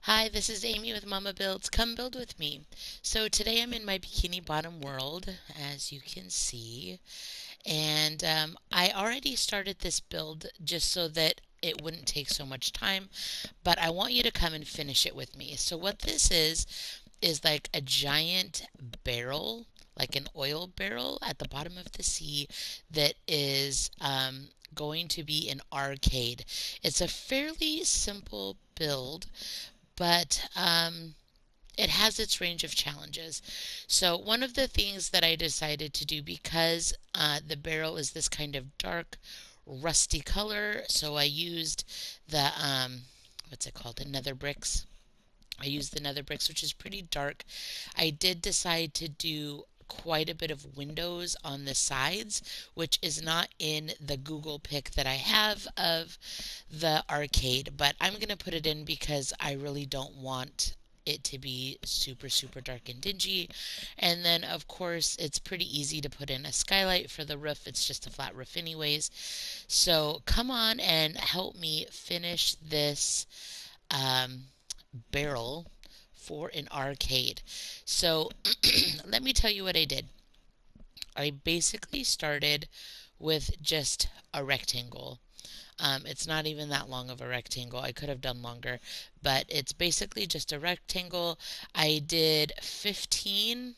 Hi, this is Amy with Momma-Builds. Come build with me. So today I'm in my Bikini Bottom world, as you can see, and I already started this build just so that it wouldn't take so much time, but I want you to come and finish it with me. So what this is like a giant barrel, like an oil barrel at the bottom of the sea that is going to be an arcade. It's a fairly simple build, but it has its range of challenges. So, one of the things that I decided to do because the barrel is this kind of dark, rusty color, so I used the what's it called? The nether bricks. I used the nether bricks, which is pretty dark. I did decide to do quite a bit of windows on the sides, which is not in the Google pic that I have of the arcade, but I'm going to put it in because I really don't want it to be super, super dark and dingy. And then, of course, it's pretty easy to put in a skylight for the roof. It's just a flat roof, anyways. So come on and help me finish this um, barrel for an arcade. So let me tell you what I did. I basically started with just a rectangle. It's not even that long of a rectangle. I could have done longer, but it's basically just a rectangle. I did 15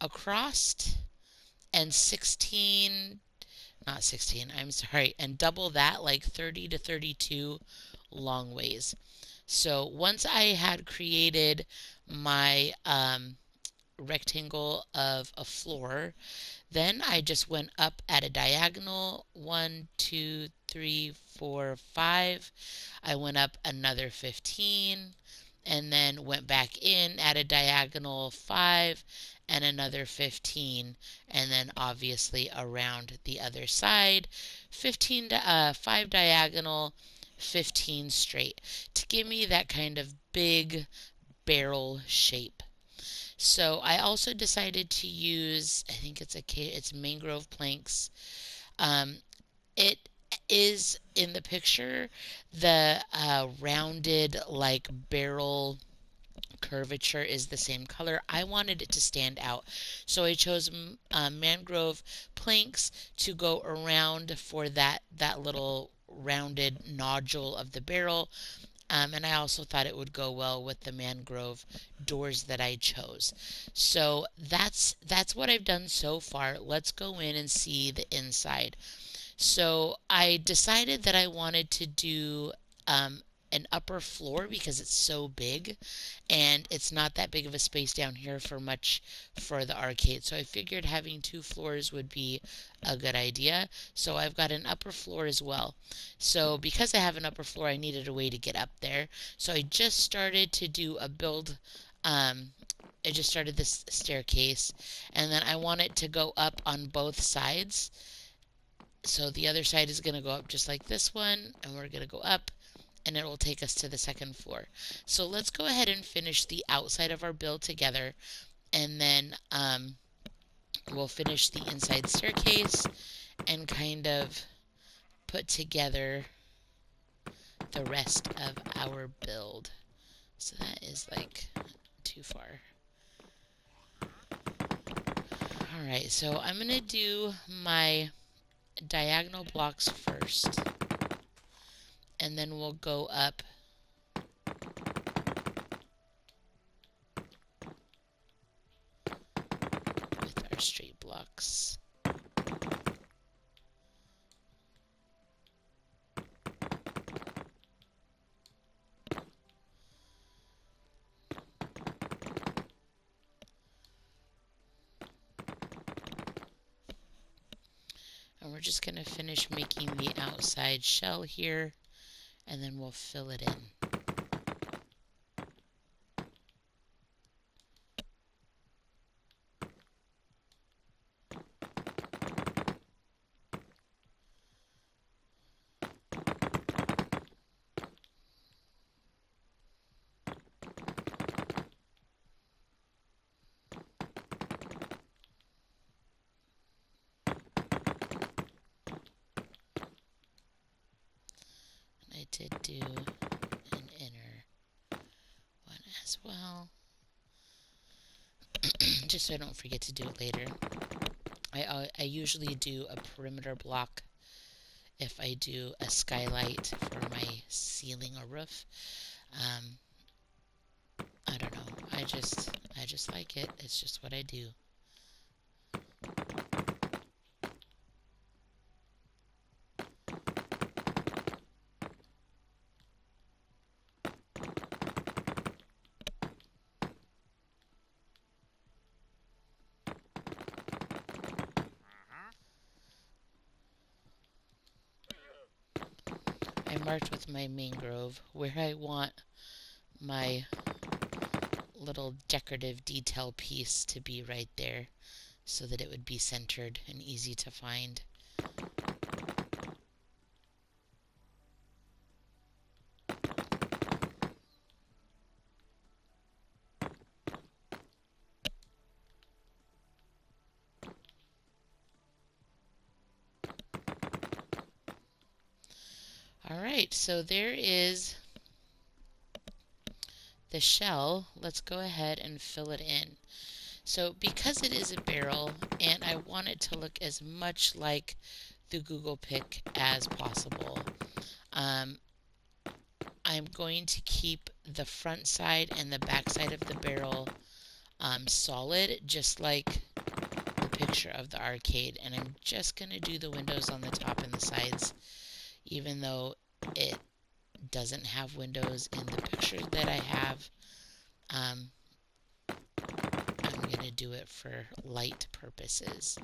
across and 16, not 16, I'm sorry, and double that, like 30 to 32 long ways. So once I had created my rectangle of a floor, then I just went up at a diagonal, one, two, three, four, five. I went up another 15 and then went back in at a diagonal 5 and another 15, and then obviously around the other side 15 to 5 diagonal, 15 straight to give me that kind of big barrel shape. So I also decided to use, I think it's mangrove planks. Um, it is in the picture the rounded like barrel curvature is the same color. I wanted it to stand out, so I chose mangrove planks to go around for that little rounded nodule of the barrel. And I also thought it would go well with the mangrove doors that I chose. So that's what I've done so far. Let's go in and see the inside. So I decided that I wanted to do an upper floor because it's so big and it's not that big of a space down here for much for the arcade. So I figured having two floors would be a good idea. So I've got an upper floor as well. So because I have an upper floor, I needed a way to get up there. So I just started to do a build. Um, I just started this staircase, and then I want it to go up on both sides. So the other side is going to go up just like this one, and we're going to go up, and it will take us to the second floor. So let's go ahead and finish the outside of our build together, and then we'll finish the inside staircase and kind of put together the rest of our build. So that is like too far. Alright, so I'm going to do my diagonal blocks first, and then we'll go up with our straight blocks. And we're just going to finish making the outside shell here, and then we'll fill it in. And I did do an inner. as well. Just so I don't forget to do it later. I usually do a perimeter block if I do a skylight for my ceiling or roof. Um, I don't know. I just like it. It's just what I do. I marked with my mangrove where I want my little decorative detail piece to be right there so that it would be centered and easy to find. Alright, so there is the shell. Let's go ahead and fill it in. So because it is a barrel and I want it to look as much like the Google Pic as possible, I'm going to keep the front side and the back side of the barrel solid, just like the picture of the arcade. And I'm just going to do the windows on the top and the sides, even though it doesn't have windows in the picture that I have. I'm going to do it for light purposes.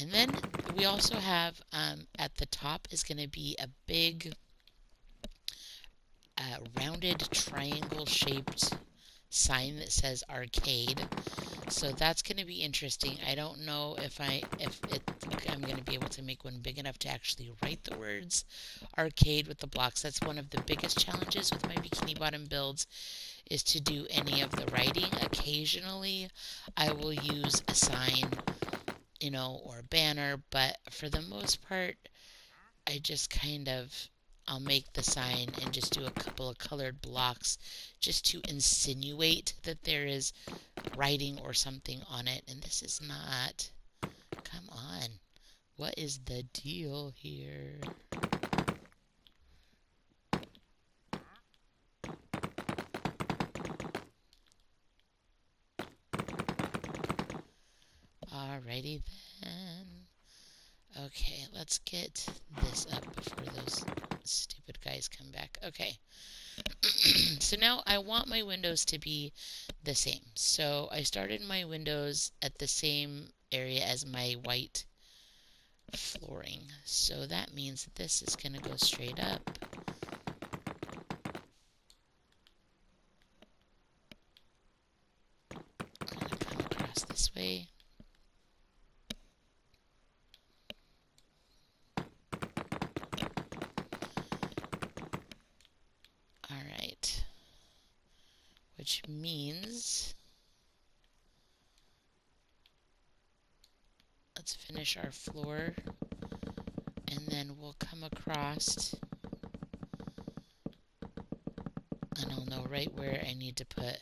And then we also have at the top is going to be a big rounded triangle shaped sign that says arcade. So that's going to be interesting. I don't know if I'm going to be able to make one big enough to actually write the words arcade with the blocks. That's one of the biggest challenges with my Bikini Bottom builds, is to do any of the writing. Occasionally I will use a sign, or a banner, but for the most part I just I'll make the sign and just do a couple of colored blocks just to insinuate that there is writing or something on it. And this is not, come on, what is the deal here? Alrighty then. Okay, let's get this up before those stupid guys come back. Okay. So now I want my windows to be the same. So I started my windows at the same area as my white flooring. So that means that this is going to go straight up. I'm going to come across this way. Alright. Which means let's finish our floor, and then we'll come across, and I'll know right where I need to put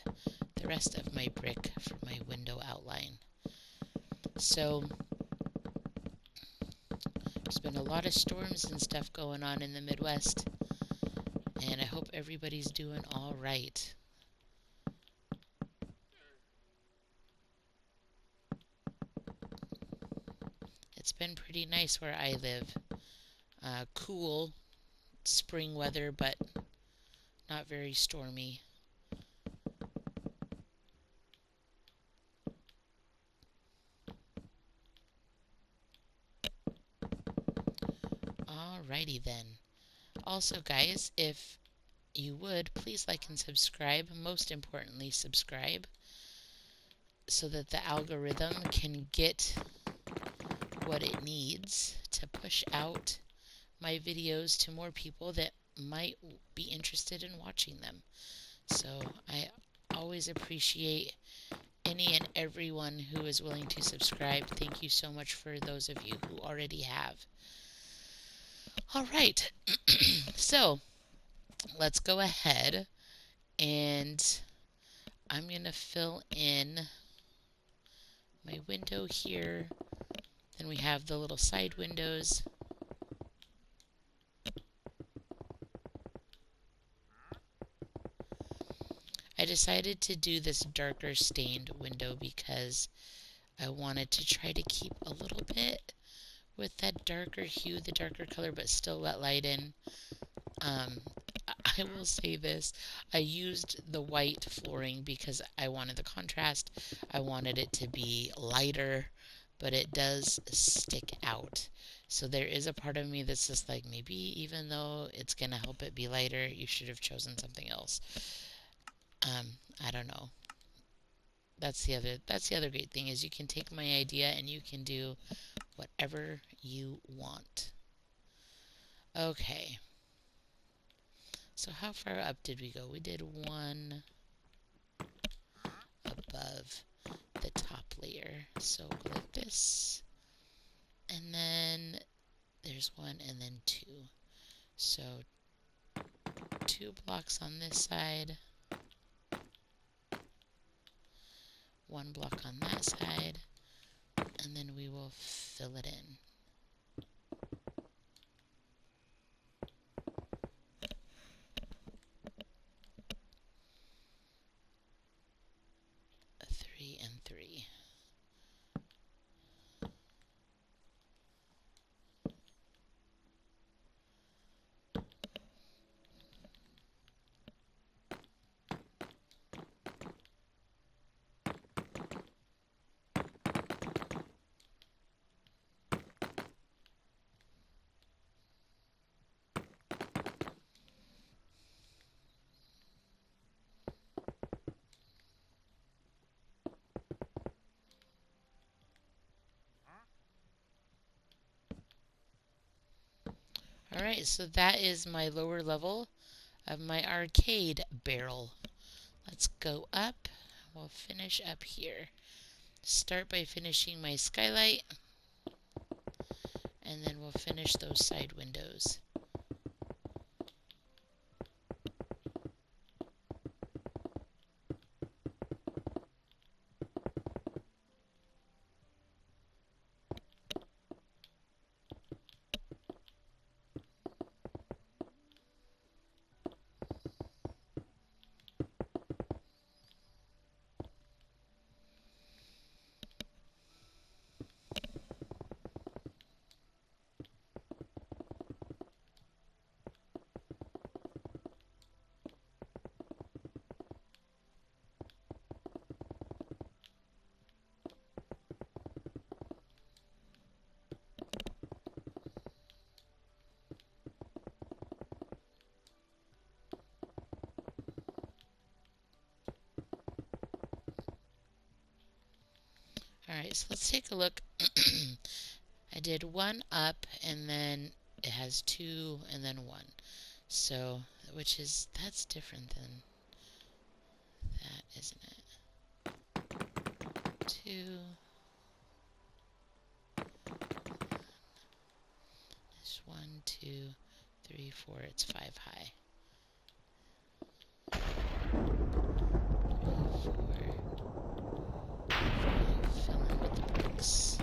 the rest of my brick for my window outline. So there's been a lot of storms and stuff going on in the Midwest, and I hope everybody's doing all right. It's been pretty nice where I live. Cool spring weather, but not very stormy. Alrighty then. Also, guys, if you would, please like and subscribe. Most importantly, subscribe so that the algorithm can get what it needs to push out my videos to more people that might be interested in watching them. So I always appreciate any and everyone who is willing to subscribe. Thank you so much for those of you who already have. All right. So let's go ahead and I'm going to fill in my window here. Then we have the little side windows. I decided to do this darker stained window because I wanted to try to keep a little bit with that darker hue, the darker color, but still let light in. Um, I will say this, I used the white flooring because I wanted the contrast. I wanted it to be lighter, but it does stick out. So there is a part of me that's just like, maybe even though it's going to help it be lighter, you should have chosen something else. I don't know. That's the other great thing is you can take my idea and you can do whatever you want. Okay. So how far up did we go? We did one above the top layer. So go like this. And then there's one and then two. So 2 blocks on this side. 1 block on that side. And then we will fill it in. A 3 and 3. Alright, so that is my lower level of my arcade barrel. Let's go up. We'll finish up here. Start by finishing my skylight, and then we'll finish those side windows. Alright, so let's take a look. I did 1 up, and then it has 2, and then 1. So, that's different than that, isn't it? 2. This 1, 2, 3, 4. It's 5 high. 3, 4. 5. Fill in with the bricks.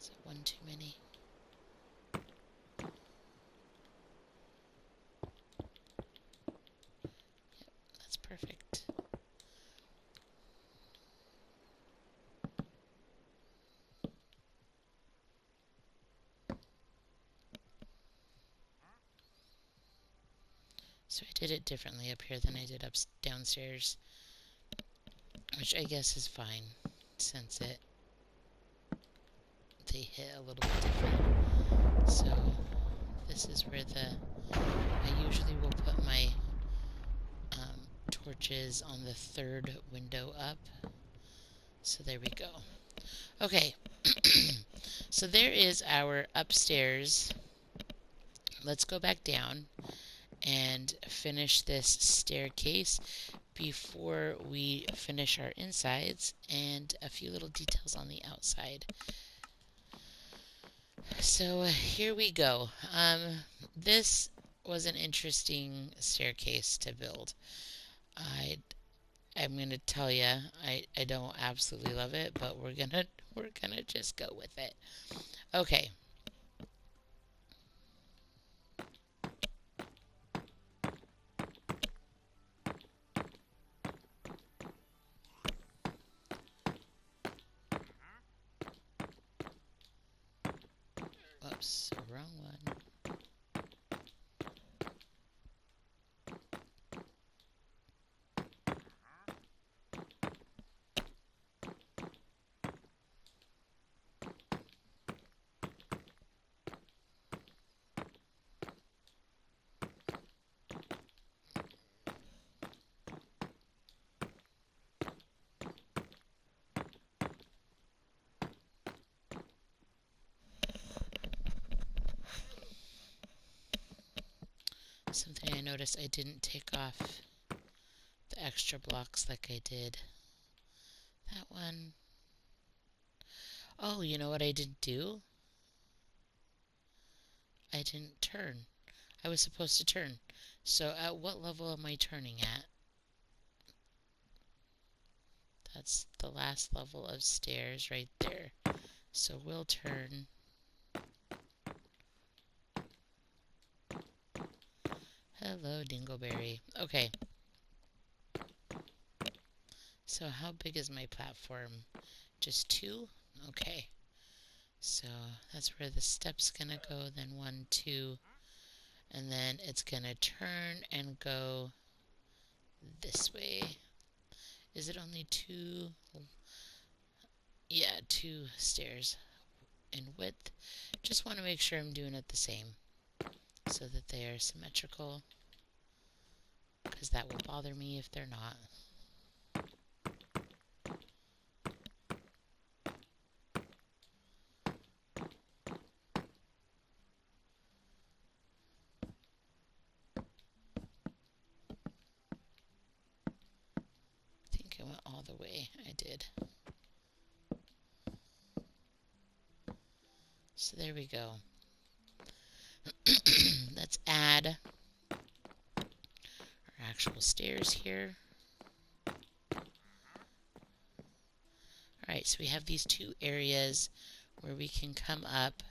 Is that 1 too many? That's perfect. So I did it differently up here than I did downstairs, which I guess is fine since they hit a little bit different. So this is where I usually will put my torches on the 3rd window up. So there we go. Okay, so there is our upstairs. Let's go back down and finish this staircase before we finish our insides and a few little details on the outside. So here we go. This was an interesting staircase to build. I'm gonna tell you, I don't absolutely love it, but we're gonna just go with it. Okay. Oops, wrong one. Something I noticed, I didn't take off the extra blocks like I did that one. Oh, you know what I didn't do? I didn't turn. I was supposed to turn. So at what level am I turning at? That's the last level of stairs right there. So we'll turn. Hello, Dingleberry. Okay. So how big is my platform? Just 2? Okay. So that's where the step's gonna go, then 1, 2, and then it's gonna turn and go this way. Is it only 2? Yeah, 2 stairs in width. Just want to make sure I'm doing it the same so that they are symmetrical, because that will bother me if they're not. I think I went all the way. I did. So there we go. Let's add our actual stairs here. Alright, so we have these 2 areas where we can come up.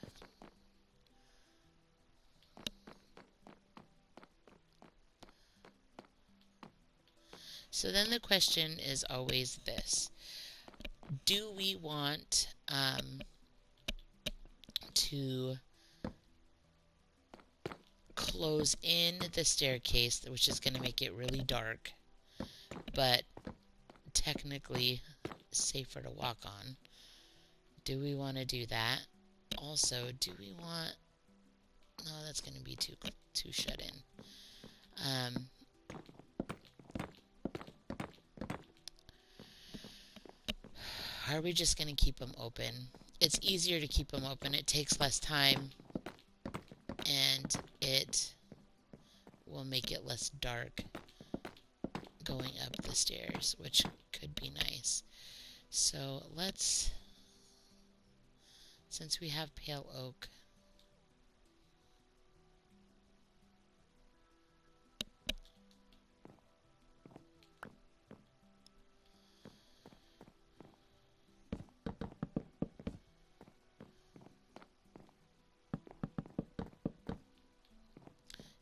So then the question is always this. Do we want to close in the staircase, which is going to make it really dark, but technically safer to walk on? Do we want to do that? Also, do we want... No, that's going to be too shut in. Are we just going to keep them open? It's easier to keep them open. It takes less time, and it will make it less dark going up the stairs, which could be nice. So let's, since we have pale oak,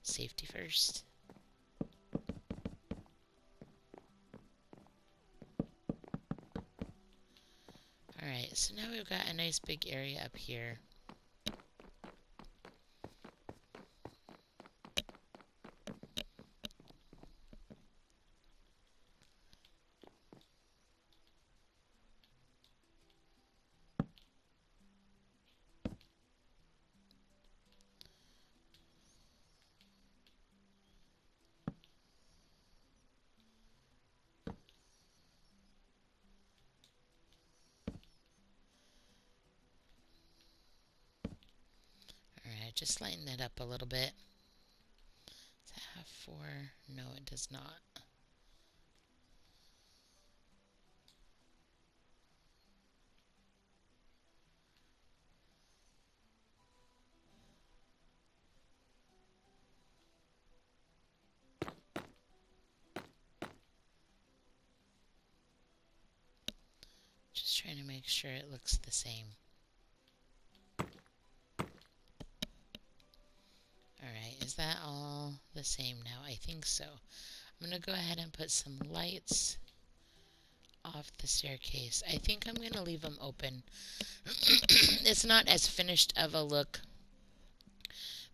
safety first. Alright, so now we've got a nice big area up here. just lighten it up a little bit. Does that have 4? No, it does not. Just trying to make sure it looks the same. Alright, is that all the same now? I think so. I'm going to go ahead and put some lights off the staircase. I think I'm going to leave them open. It's not as finished of a look,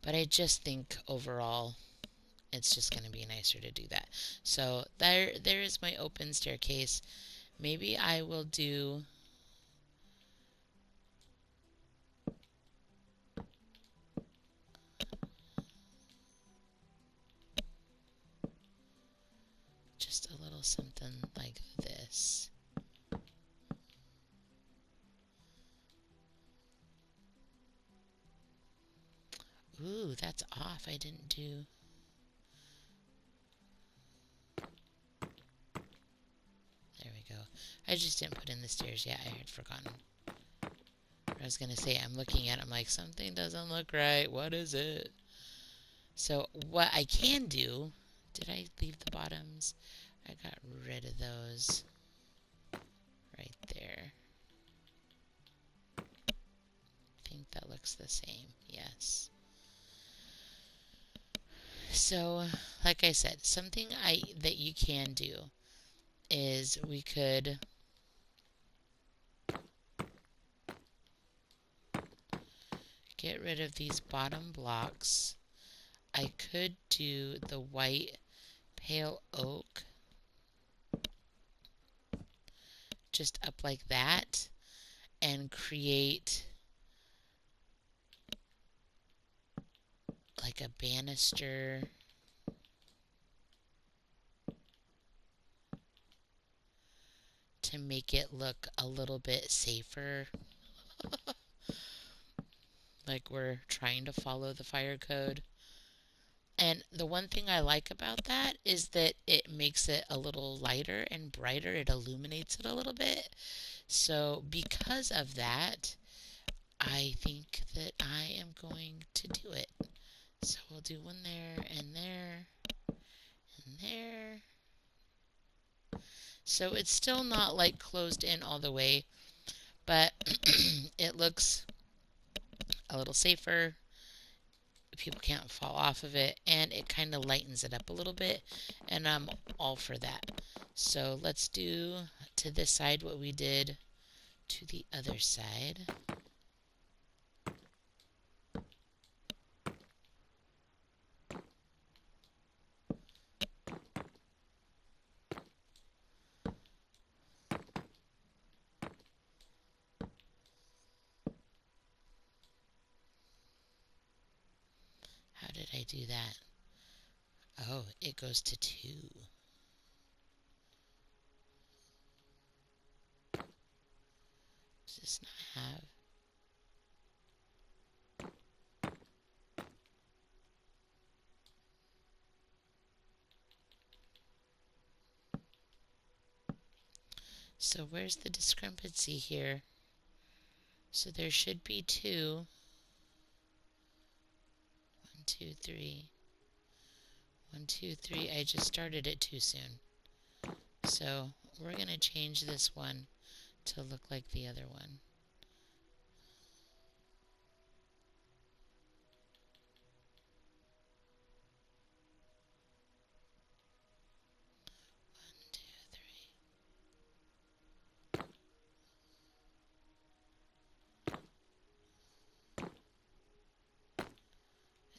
but I just think overall it's just going to be nicer to do that. So there is my open staircase. Maybe I will do just a little something like this. Ooh, that's off. I didn't do... There we go. I just didn't put in the stairs yet. I had forgotten. I was going to say, I'm looking at it. I'm like, something doesn't look right. What is it? So what I can do... Did I leave the bottoms? I got rid of those right there. I think that looks the same. Yes. So, like I said, something that you can do is we could get rid of these bottom blocks. I could do the white pale oak just up like that and create like a banister to make it look a little bit safer. Like we're trying to follow the fire code. And the one thing I like about that is that it makes it a little lighter and brighter. It illuminates it a little bit. So because of that, I think that I am going to do it. So we'll do one there and there and there. So it's still not like closed in all the way, but it looks a little safer. People can't fall off of it, and it kind of lightens it up a little bit, and I'm all for that. So let's do to this side what we did to the other side. How did I do that? Oh, it goes to 2. Does this not have... So where's the discrepancy here? So there should be 2. 1, 2, 3. 1, 2, 3. I just started it too soon. So we're going to change this one to look like the other one. 1, 2, 3.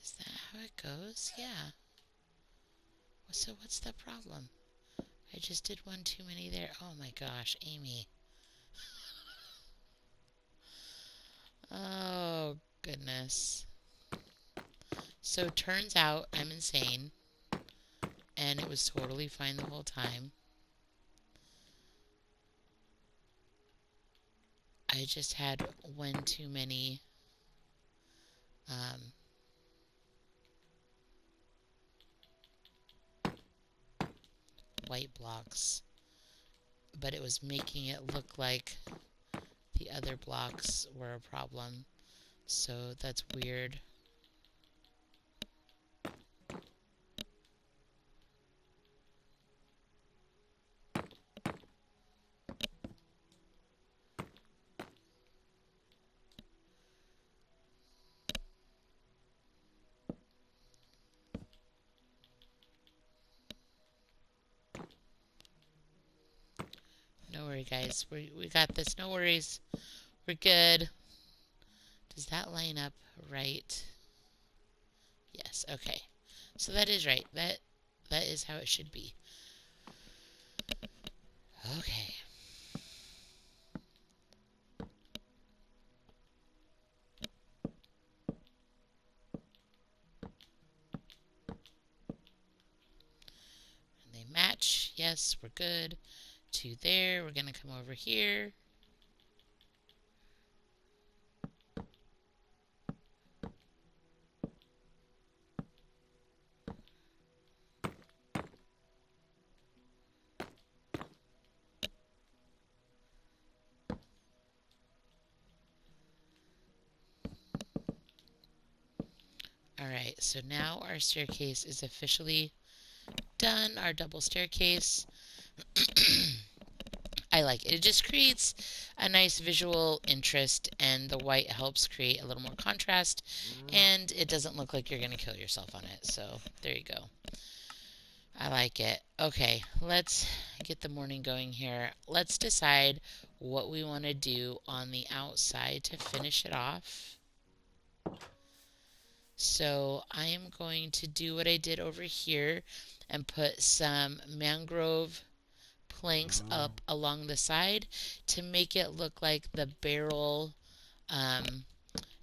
Is that how it goes? Yeah. So what's the problem? I just did one too many there. Oh my gosh, Amy. Oh, goodness. So turns out I'm insane, and it was totally fine the whole time. I just had one too many white blocks, but it was making it look like the other blocks were a problem. So that's weird. No worry, guys. We got this. No worries. We're good. Does that line up right? Yes. Okay. So that is right. That is how it should be. Okay. And they match. Yes, we're good. Two there. We're gonna come over here. Alright, so now our staircase is officially done. Our double staircase. I like it. It just creates a nice visual interest, and the white helps create a little more contrast, and it doesn't look like you're going to kill yourself on it. So there you go. I like it. Okay, let's get the morning going here. Let's decide what we want to do on the outside to finish it off. So I am going to do what I did over here and put some mangrove planks up along the side to make it look like the barrel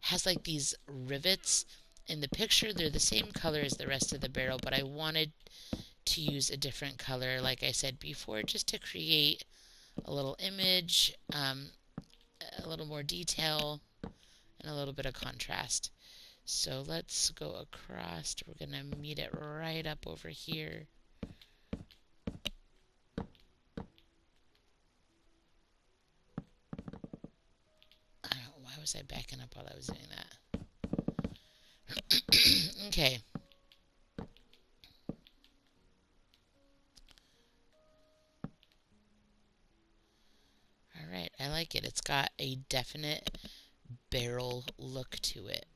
has like these rivets. In the picture, they're the same color as the rest of the barrel, but I wanted to use a different color, like I said before, just to create a little image, a little more detail, and a little bit of contrast. So let's go across. We're going to meet it right up over here. Why was I backing up while I was doing that? Okay. Alright, I like it. It's got a definite barrel look to it.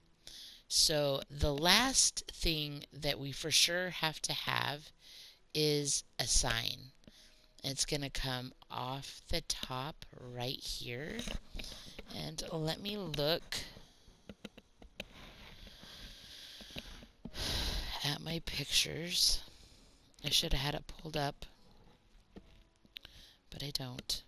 So the last thing that we for sure have to have is a sign. It's going to come off the top right here. And let me look at my pictures. I should have had it pulled up, but I don't.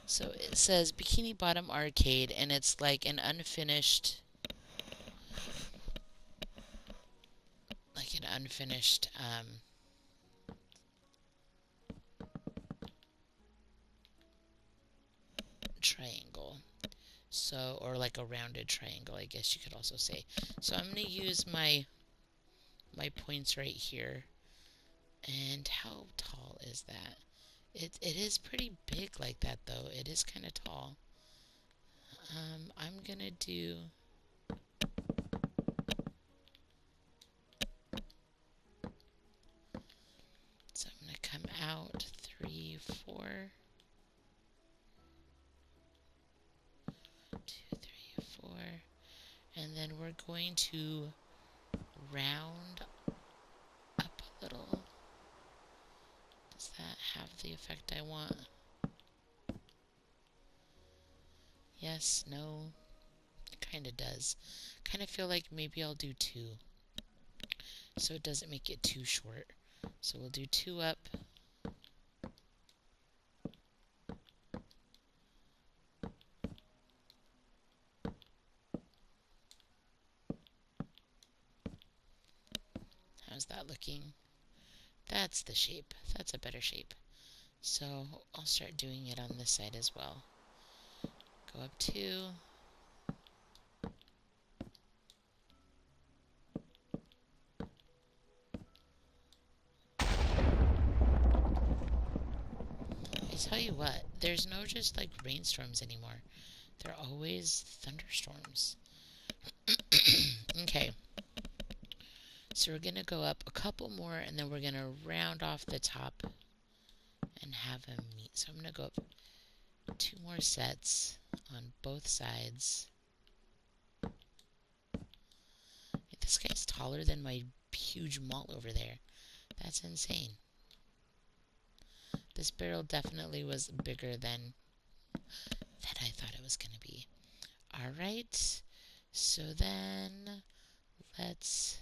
So it says Bikini Bottom Arcade, and it's like an unfinished, triangle. So, or like a rounded triangle, I guess you could also say. So I'm going to use my points right here. And how tall is that? It is pretty big like that, though. It is kind of tall. I'm going to do... So I'm going to come out 3, 4... 2, 3, 4, and then we're going to round up a little. Does that have the effect I want? Yes, no, it kind of does. Kind of feel like maybe I'll do 2, so it doesn't make it too short. So we'll do 2 up. How's that looking? That's the shape. That's a better shape. So I'll start doing it on this side as well. Go up 2. tell you what, there's no just like rainstorms anymore. They're always thunderstorms. Okay, so we're gonna go up a couple more and then we're gonna round off the top and have them meet. So I'm gonna go up 2 more sets on both sides. This guy's taller than my huge malt over there. That's insane. This barrel definitely was bigger than I thought it was going to be. Alright, so then let's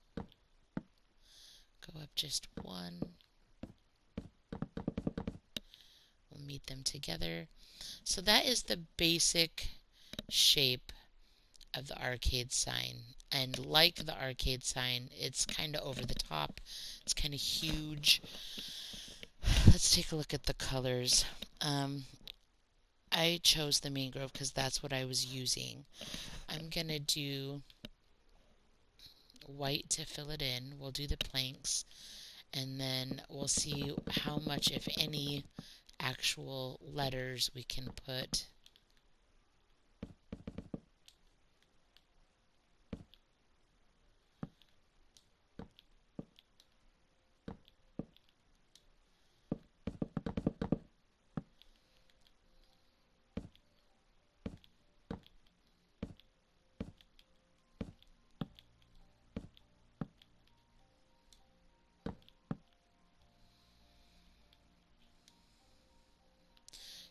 go up just one. We'll meet them together. So that is the basic shape of the arcade sign. And like the arcade sign, it's kind of over the top. It's kind of huge. Let's take a look at the colors. I chose the mangrove because that's what I was using. I'm going to do white to fill it in. We'll do the planks. And then we'll see how much, if any, actual letters we can put.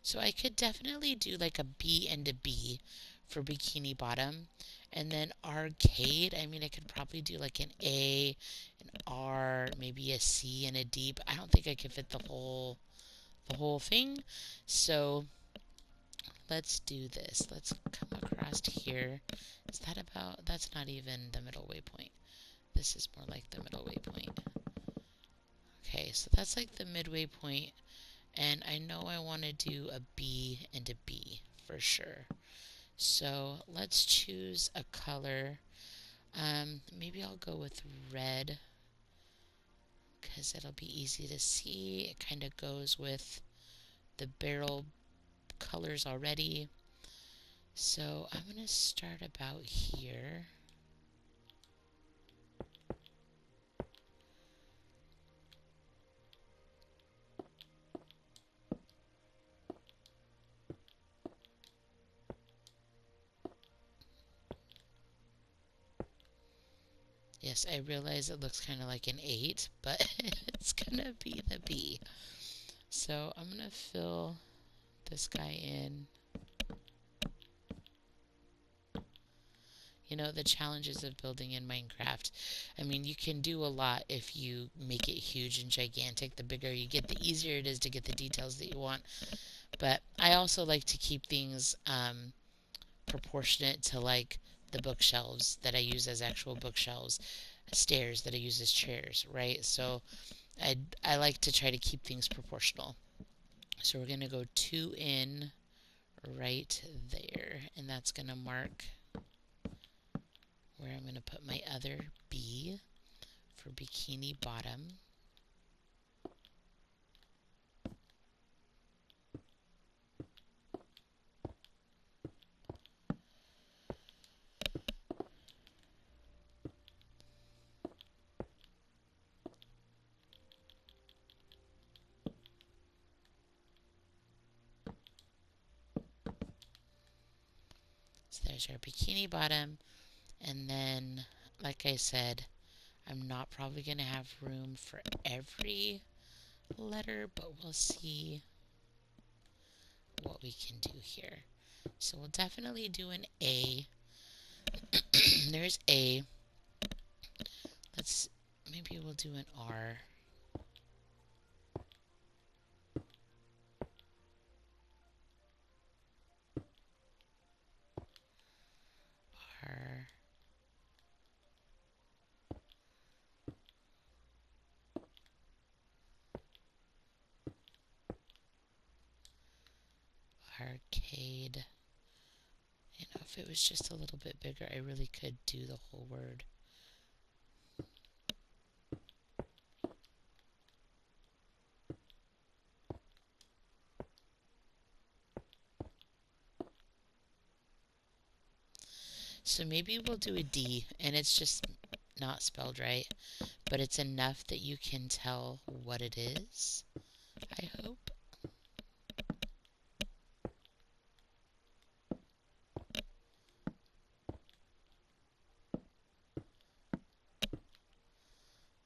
So I could definitely do like a B and a B for Bikini Bottom. And then arcade, I mean, I could probably do like an A, an R, maybe a C and a D, but I don't think I could fit the whole thing. So let's do this. Let's come across here. Is that about, that's not even the middle waypoint. This is more like the middle waypoint. Okay, so that's like the midway point. And I know I want to do a B and a B for sure. So let's choose a color. Maybe I'll go with red because it'll be easy to see. It kind of goes with the barrel colors already. So I'm going to start about here. Yes, I realize it looks kind of like an 8, but it's going to be the B. So I'm going to fill this guy in. You know, the challenges of building in Minecraft. I mean, you can do a lot if you make it huge and gigantic. The bigger you get, the easier it is to get the details that you want. But I also like to keep things proportionate to like the bookshelves that I use as actual bookshelves, stairs that I use as chairs, right? So I like to try to keep things proportional. So we're going to go 2 in right there, and that's going to mark where I'm going to put my other B for Bikini Bottom. So there's our Bikini Bottom, and then, like I said, I'm not probably going to have room for every letter, but we'll see what we can do here. So we'll definitely do an A. There's A. Maybe we'll do an R. R. Arcade. You know, if it was just a little bit bigger, I really could do the whole word. So maybe we'll do a D, and it's just not spelled right, but it's enough that you can tell what it is, I hope.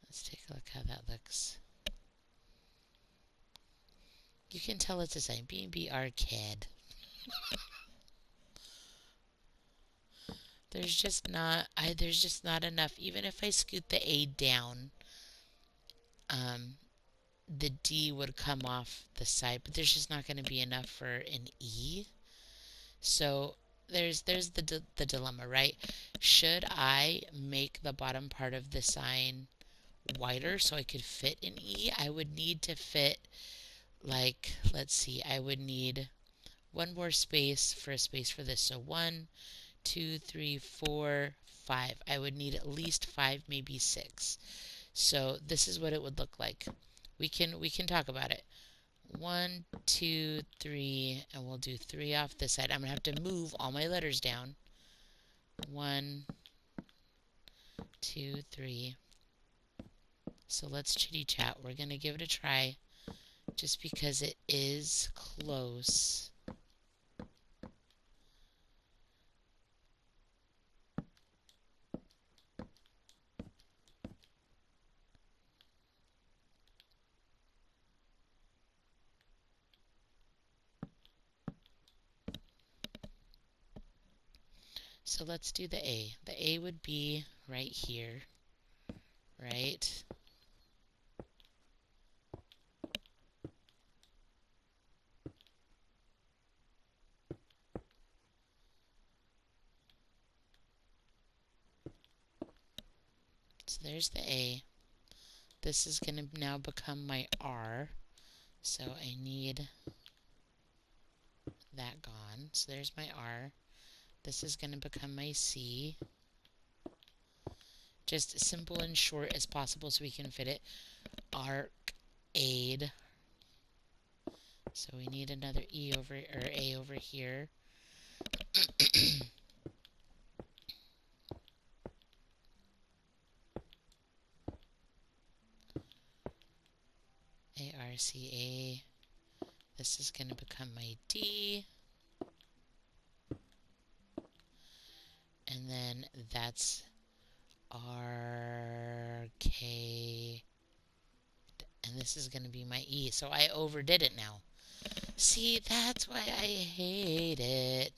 Let's take a look how that looks. You can tell it's a sign, B&B Arcade. There's just not enough. Even if I scoot the A down, the D would come off the side, but there's just not going to be enough for an E. So there's the dilemma, right? Should I make the bottom part of the sign wider so I could fit an E? I would need to fit, like, let's see, I would need one more space for a space for this. So 1, 2, 3, 4, 5. I would need at least 5, maybe 6. So this is what it would look like. We can talk about it. 1, 2, 3, and we'll do 3 off this side. I'm gonna have to move all my letters down. 1, 2, 3. So let's chitty chat. We're gonna give it a try, just because it is close. So let's do the A. The A would be right here, right? So there's the A. This is going to now become my R. So I need that gone. So there's my R. This is going to become my C. Just simple and short as possible so we can fit it. Arcade. So we need another E over, or A over here. A-R-C-A. This is going to become my D. And then that's R-K. And this is going to be my E. So I overdid it now. See, that's why I hate it.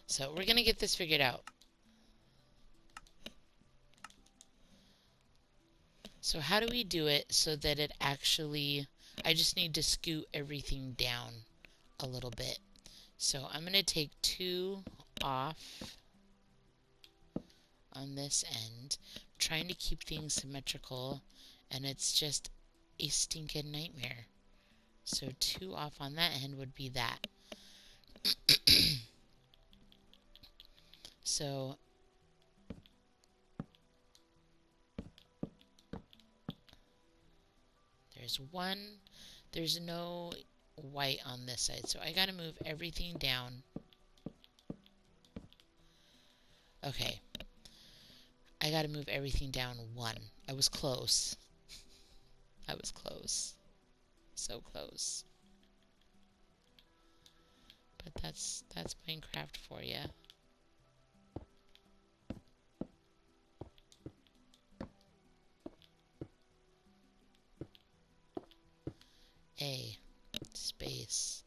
So we're going to get this figured out. So how do we do it so that it actually, I just need to scoot everything down a little bit. So I'm going to take 2 off on this end. I'm trying to keep things symmetrical, and it's just a stinking nightmare. So 2 off on that end would be that. So there's 1. There's no white on this side, so I gotta move everything down. Okay. I gotta move everything down 1. I was close. I was close. So close. But that's Minecraft for you. A space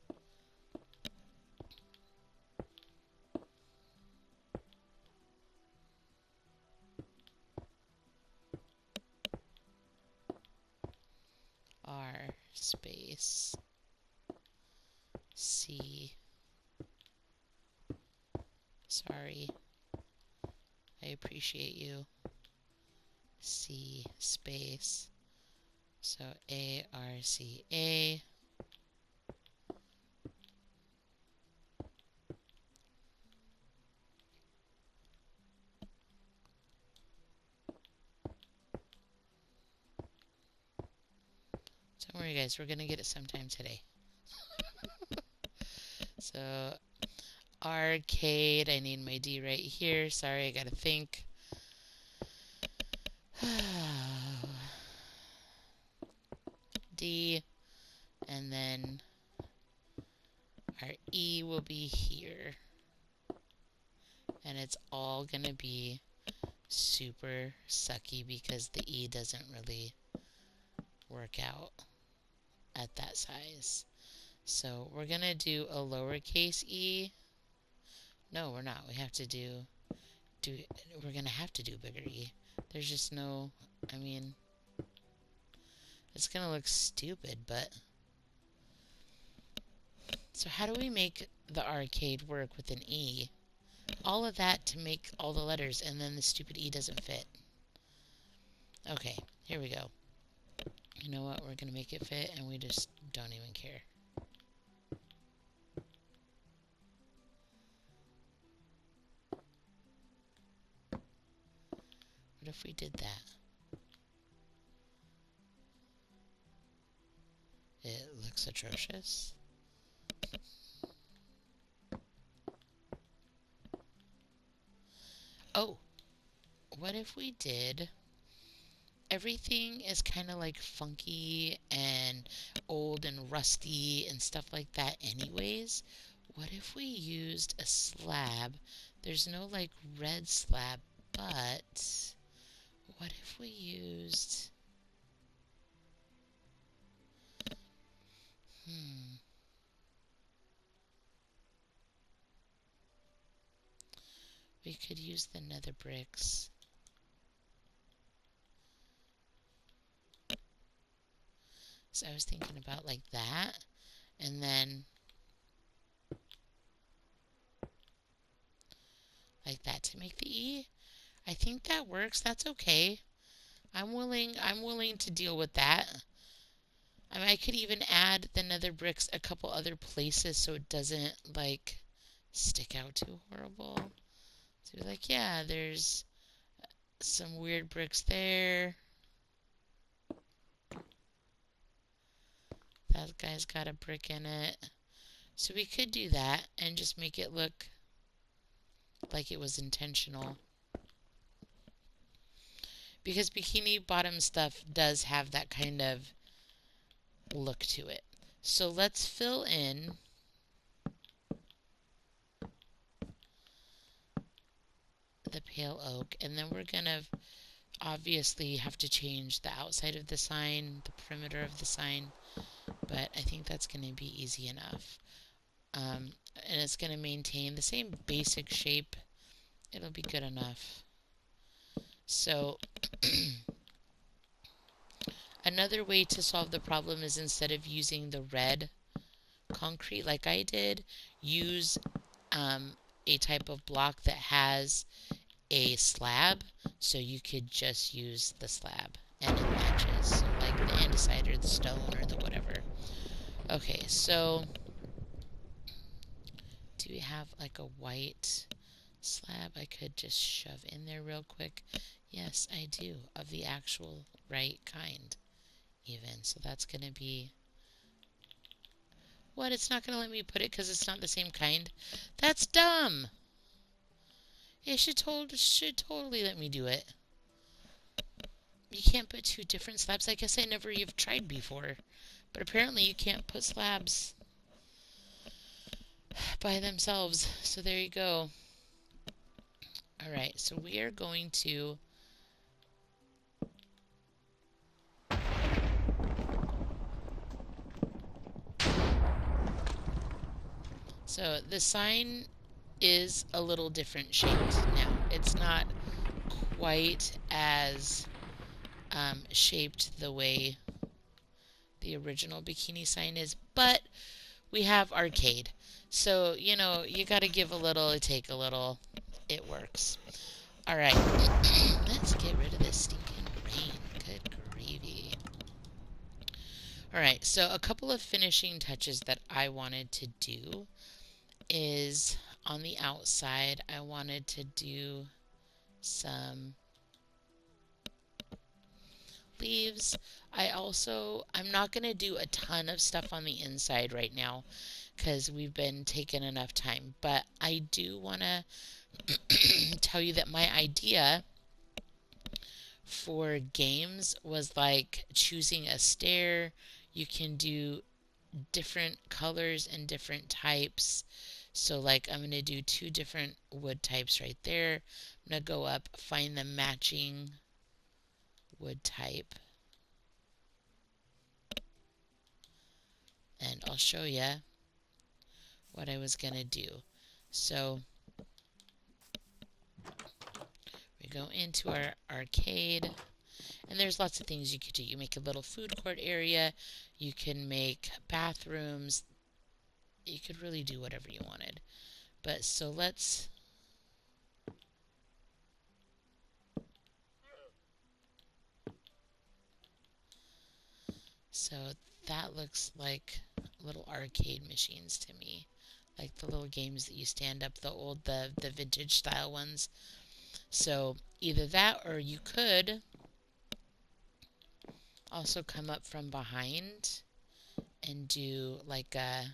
R space C. Sorry. I appreciate you. C space. So A-R-C-A. worry, guys. We're going to get it sometime today. So, arcade. I need my D right here. Sorry, I got to think. D. And then our E will be here. And it's all going to be super sucky because the E doesn't really work out at that size. So we're going to do a lowercase e. No, we're not. We have to we're going to have to do bigger E. There's just no, I mean, it's going to look stupid, but. So how do we make the arcade work with an E? All of that to make all the letters, and then the stupid E doesn't fit. Okay, here we go. You know what? We're going to make it fit, and we just don't even care. What if we did that? It looks atrocious. Oh, what if we did... Everything is kind of like funky and old and rusty and stuff like that anyways. What if we used a slab? There's no like red slab, but what if we used... We could use the nether bricks. So I was thinking about like that, and then like that to make the E. I think that works. That's okay. I'm willing to deal with that. I mean, I could even add the nether bricks a couple other places so it doesn't like stick out too horrible. So be like, yeah, there's some weird bricks there. That guy's got a brick in it. So we could do that and just make it look like it was intentional. Because Bikini Bottom stuff does have that kind of look to it. So let's fill in the pale oak, and then we're going to obviously have to change the outside of the sign, the perimeter of the sign, but I think that's going to be easy enough. And it's going to maintain the same basic shape. It'll be good enough. So another way to solve the problem is instead of using the red concrete like I did, use a type of block that has a slab, so you could just use the slab and it matches, so like the andesite or the stone or the whatever. Okay, so do we have like a white slab I could just shove in there real quick? Yes, I do, of the actual right kind even. So that's going to be... What? It's not going to let me put it because it's not the same kind? That's dumb! It should totally let me do it. You can't put two different slabs. I guess I never even tried before. But apparently you can't put slabs by themselves. So there you go. Alright, so we are going to... So the sign is a little different shaped now. It's not quite as shaped the way the original bikini sign is, but we have arcade. So, you know, you gotta give a little, take a little. It works. Alright, let's get rid of this stinking rain. Good gravy. Alright, so a couple of finishing touches that I wanted to do is on the outside, I wanted to do some sleeves. I'm not going to do a ton of stuff on the inside right now because we've been taking enough time. But I do want to tell you that my idea for games was like choosing a stair. You can do different colors and different types. So like I'm going to do two different wood types right there. I'm going to go up, find the matching wood type, and I'll show you what I was going to do. So we go into our arcade, and there's lots of things you could do. You make a little food court area, you can make bathrooms, you could really do whatever you wanted. But so that looks like little arcade machines to me. Like the little games that you stand up, the vintage style ones. So either that, or you could also come up from behind and do like an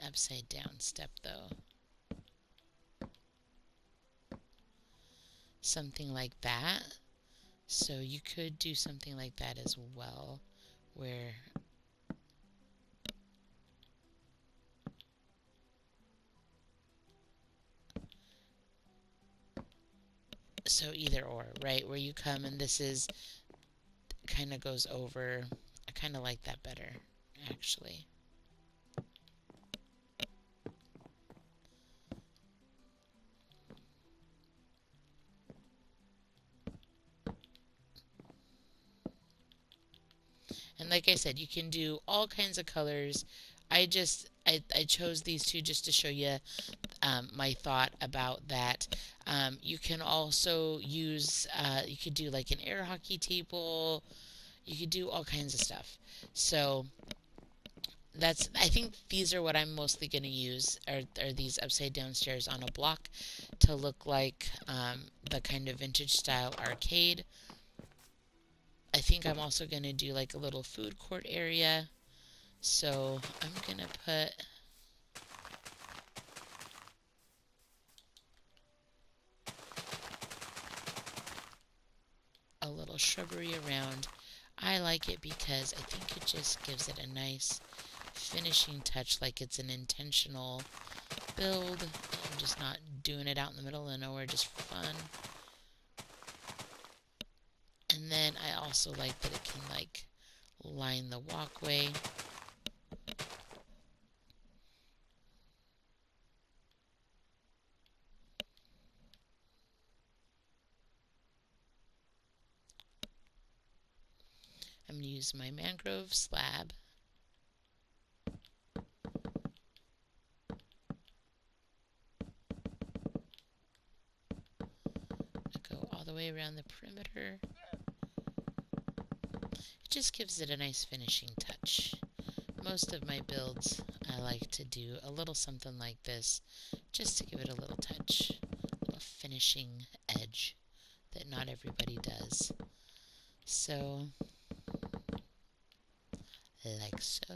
upside down step though. Something like that. So you could do something like that as well, where so either or, right? Where you come and this is kind of goes over. I kind of like that better, actually. And like I said, you can do all kinds of colors. I chose these two just to show you my thought about that. You can also use, you could do like an air hockey table. You could do all kinds of stuff. So I think these are what I'm mostly going to use are these upside down stairs on a block to look like the kind of vintage style arcade. I think I'm also going to do like a little food court area. So I'm going to put a little shrubbery around. I like it because I think it just gives it a nice finishing touch, like it's an intentional build. I'm just not doing it out in the middle of nowhere just for fun. And then I also like that it can like line the walkway. I'm going to use my mangrove slab. Go all the way around the perimeter. It just gives it a nice finishing touch. Most of my builds I like to do a little something like this just to give it a little touch, a little finishing edge that not everybody does. So, like so.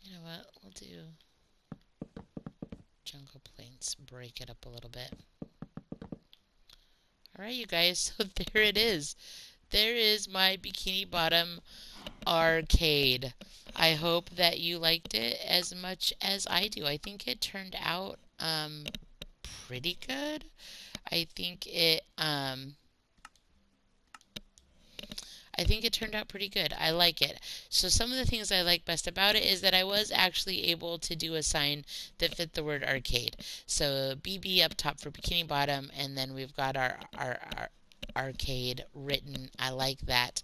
You know what, we'll do jungle plains, break it up a little bit. Alright, you guys, so there it is. There is my Bikini Bottom Arcade. I hope that you liked it as much as I do. I think it turned out pretty good. I think it I think it turned out pretty good. I like it. So some of the things I like best about it is that I was actually able to do a sign that fit the word arcade. So BB up top for Bikini Bottom, and then we've got our arcade written. I like that.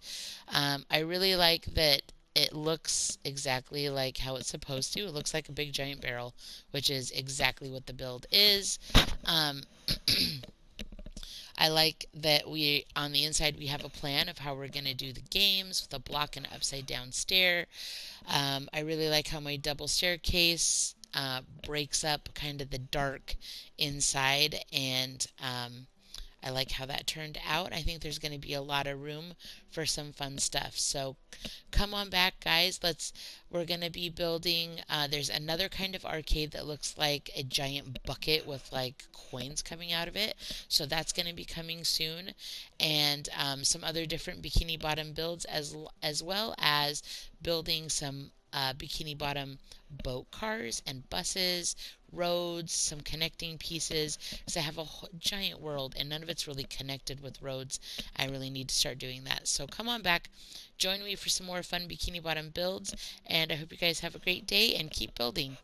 I really like that it looks exactly like how it's supposed to. It looks like a big giant barrel, which is exactly what the build is. Um, I like that we, on the inside, we have a plan of how we're going to do the games with a block and an upside down stair. I really like how my double staircase breaks up kind of the dark inside, and I like how that turned out. I think there's going to be a lot of room for some fun stuff. So come on back, guys. We're going to be building, there's another kind of arcade that looks like a giant bucket with like coins coming out of it. So that's going to be coming soon. And some other different Bikini Bottom builds, as well as building some Bikini Bottom boat cars and buses, roads, some connecting pieces. Because I have a giant world and none of it's really connected with roads. I really need to start doing that. So come on back, join me for some more fun Bikini Bottom builds, and I hope you guys have a great day and keep building.